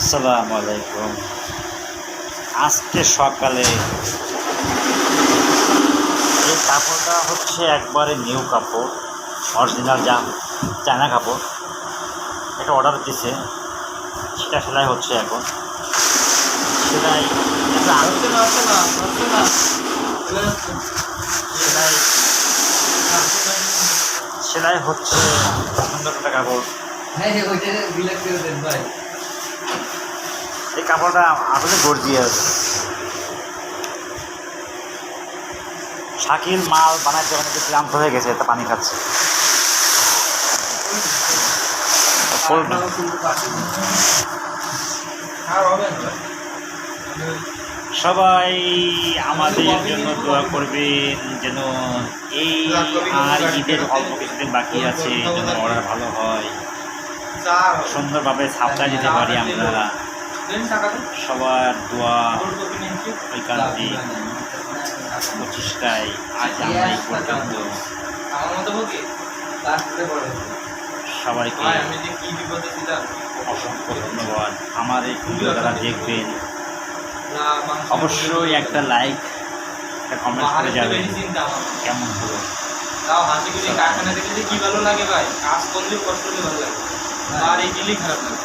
আসসালামু আলাইকুম। আজকে সকালে এই কাপড়টা হচ্ছে একবারে নিউ কাপড়, অরিজিনাল চায়না কাপড়। এটা অর্ডার দিছে, সেটা সেলাই হচ্ছে এখন। সেলাই সেলাই সেলাই হচ্ছে সুন্দর একটা কাপড়। এই কাপড়টা আসলে গর্জিয়াস। শাকিল মাল বানাইতে বানাইতে ক্লান্ত হয়ে গেছে, তা পানি খাচ্ছে। সবাই আমাদের জন্য দোয়া করবেন যেন এই আর ঈদের অল্প কিছুদিন বাকি আছে, যেন অর্ডার ভালো হয়, সুন্দরভাবে সাপ্লাই দিতে পারি আমরা। সবার দোয়া ঐকান্তিক প্রচেষ্টায় আজ আমরা এই পর্যন্ত। সবাইকে অসংখ্য ধন্যবাদ। আমার এই ভিডিও যারা দেখবেন অবশ্যই একটা লাইক, একটা কমেন্ট করে যাবেন কেমন হলো। কারখানা দেখলে কি ভালো লাগে ভাই, কাজ করলে কষ্ট ভালো লাগে, আর এই খারাপ লাগে।